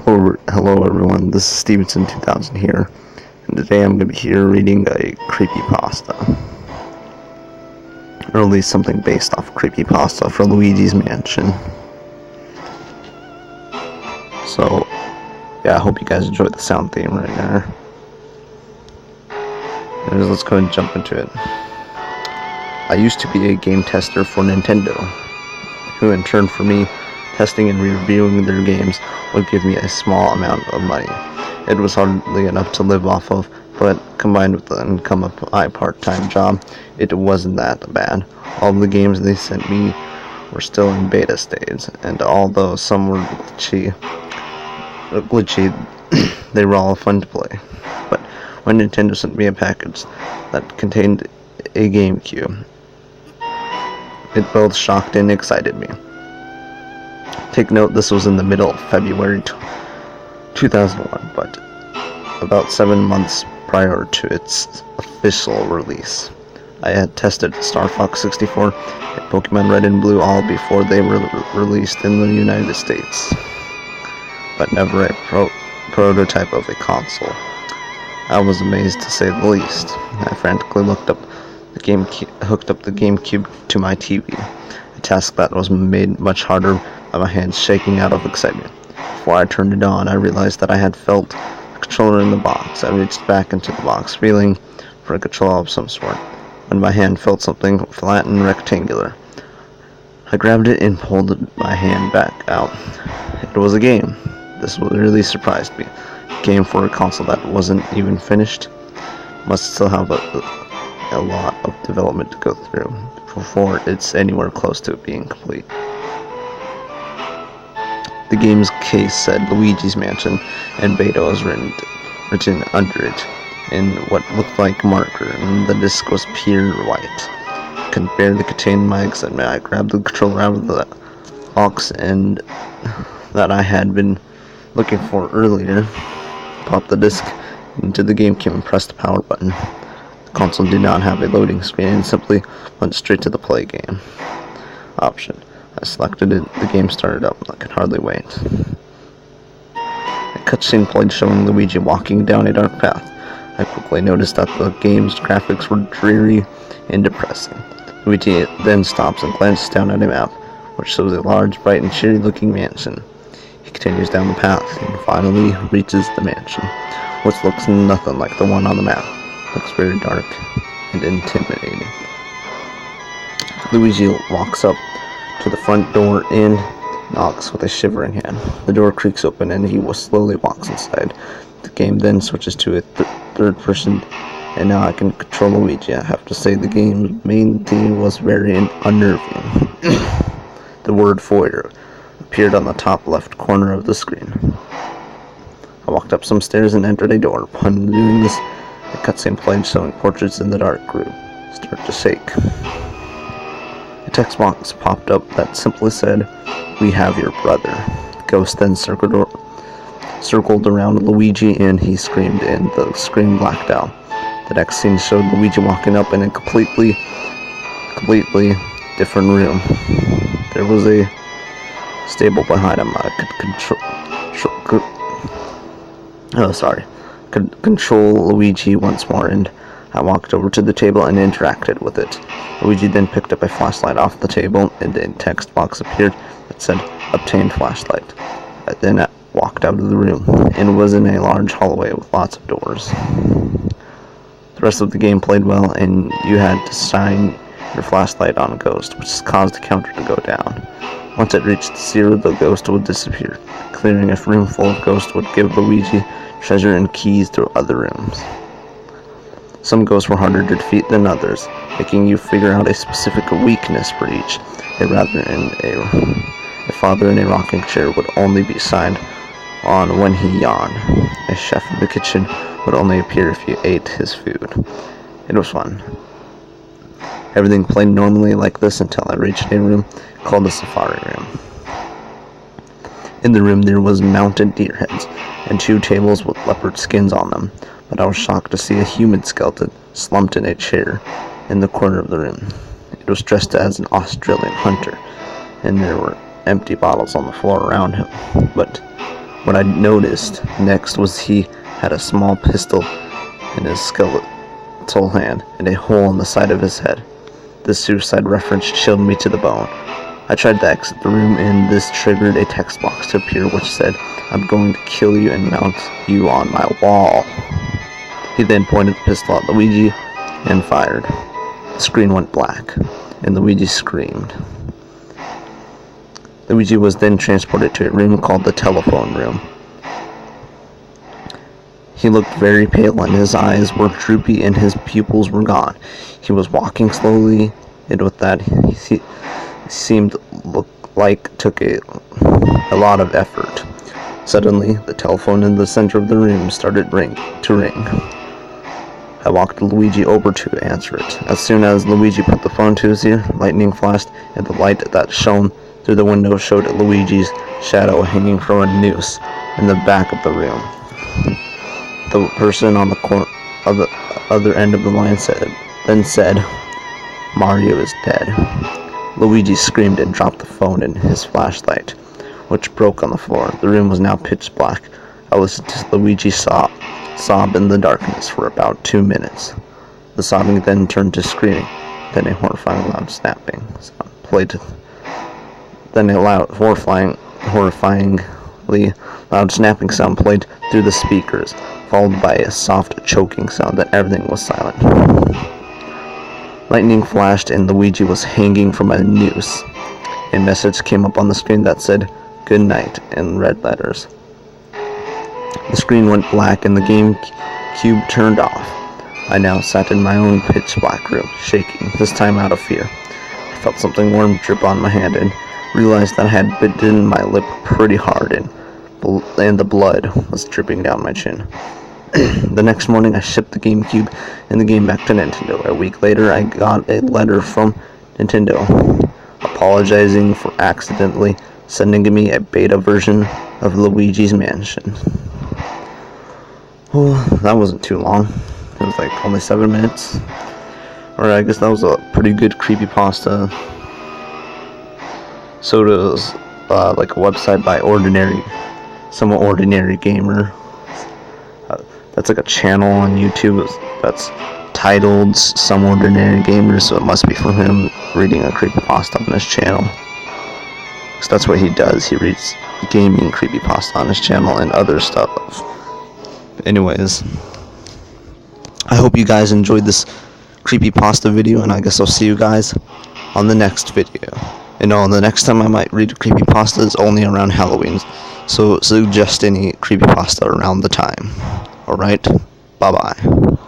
Hello everyone, this is Ss2000 here, and today I'm going to be here reading a creepypasta, or at least something based off creepypasta for Luigi's Mansion. So, yeah, I hope you guys enjoyed the sound theme right there. Anyways, let's go and jump into it. I used to be a game tester for Nintendo, who in turn for me, testing and reviewing their games would give me a small amount of money. It was hardly enough to live off of, but combined with the income of my part-time job, it wasn't that bad. All the games they sent me were still in beta stage, and although some were glitchy, they were all fun to play. But when Nintendo sent me a package that contained a GameCube, it both shocked and excited me. Take note, this was in the middle of February 2001, but about 7 months prior to its official release. I had tested Star Fox 64 and Pokemon Red and Blue all before they were released in the United States, but never a prototype of a console. I was amazed to say the least. I frantically hooked up the GameCube to my TV, a task that was made much harder by my hands shaking out of excitement. Before I turned it on, I realized that I had felt the controller in the box. I reached back into the box, feeling for a controller of some sort, when my hand felt something flat and rectangular. I grabbed it and pulled my hand back out. It was a game. This really surprised me. A game for a console that wasn't even finished must still have a lot of development to go through before it's anywhere close to being complete. The game's case said Luigi's Mansion, and beta was written under it in what looked like marker, and the disc was pure white. Could barely contain my excitement. I grabbed the controller out of the box and that I had been looking for earlier, popped the disc into the GameCube and pressed the power button. The console did not have a loading screen and simply went straight to the play game option. I selected it, the game started up, I could hardly wait. A cutscene played showing Luigi walking down a dark path. I quickly noticed that the game's graphics were dreary and depressing. Luigi then stops and glances down at a map, which shows a large, bright and cheery looking mansion. He continues down the path and finally reaches the mansion, which looks nothing like the one on the map. It looks very dark and intimidating. Luigi walks up to the front door and knocks with a shivering hand. The door creaks open and he slowly walks inside. The game then switches to a third person, and now I can control Luigi. I have to say the game's main theme was very unnerving. The word foyer appeared on the top left corner of the screen. I walked up some stairs and entered a door. Upon doing this, a cutscene played showing portraits in the dark group start to shake. A text box popped up that simply said, "We have your brother." The ghost then circled around Luigi and he screamed, and the screen blacked out. The next scene showed Luigi walking up in a completely different room. There was a stable behind him. I could control Luigi once more, and I walked over to the table and interacted with it. Luigi then picked up a flashlight off the table, and a text box appeared that said, "Obtained flashlight." I then walked out of the room, and was in a large hallway with lots of doors. The rest of the game played well, and you had to shine your flashlight on a ghost, which caused the counter to go down. Once it reached 0, the ghost would disappear. Clearing a room full of ghosts would give Luigi treasure and keys to other rooms. Some ghosts were harder to defeat than others, making you figure out a specific weakness for each. A father in a rocking chair would only be signed on when he yawned. A chef in the kitchen would only appear if you ate his food. It was fun. Everything played normally like this until I reached a room called the Safari Room. In the room there was mounted deer heads and 2 tables with leopard skins on them, but I was shocked to see a human skeleton slumped in a chair in the corner of the room. It was dressed as an Australian hunter, and there were empty bottles on the floor around him, but What I noticed next was he had a small pistol in his skeletal hand and a hole in the side of his head. This suicide reference chilled me to the bone. I tried to exit the room, and this triggered a text box to appear which said, "I'm going to kill you and mount you on my wall." He then pointed the pistol at Luigi and fired. The screen went black, and Luigi screamed. Luigi was then transported to a room called the telephone room. He looked very pale, and his eyes were droopy, and his pupils were gone. He was walking slowly, and with that, he seemed took a lot of effort. Suddenly, the telephone in the center of the room started to ring. I walked Luigi over to answer it. As soon as Luigi put the phone to his ear, lightning flashed, and the light that shone through the window showed Luigi's shadow hanging from a noose in the back of the room. The person on the other end of the line said, "Mario is dead." Luigi screamed and dropped the phone and his flashlight, which broke on the floor. The room was now pitch black. I listened to Luigi sob in the darkness for about 2 minutes. The sobbing then turned to screaming. Then a horrifying loud snapping sound played. Then a horrifyingly loud snapping sound played through the speakers, followed by a soft choking sound. Then everything was silent. Lightning flashed and Luigi was hanging from a noose. A message came up on the screen that said, "Good night," in red letters. The screen went black and the GameCube turned off. I now sat in my own pitch black room, shaking, this time out of fear. I felt something warm drip on my hand and realized that I had bitten my lip pretty hard and the blood was dripping down my chin. The next morning I shipped the GameCube and the game back to Nintendo. A week later I got a letter from Nintendo apologizing for accidentally sending me a beta version of Luigi's Mansion. Well, that wasn't too long. It was like only 7 minutes. Or I guess that was a pretty good creepypasta. So it was like a website by Some Ordinary Gamer. That's like a channel on YouTube that's titled Some Ordinary Gamer, so it must be from him reading a creepypasta on his channel. So that's what he does. He reads gaming creepypasta on his channel and other stuff. Anyways, I hope you guys enjoyed this creepypasta video, and I guess I'll see you guys on the next video. And the next time I might read a creepypasta is only around Halloween, so suggest any creepypasta around the time. Alright, bye-bye.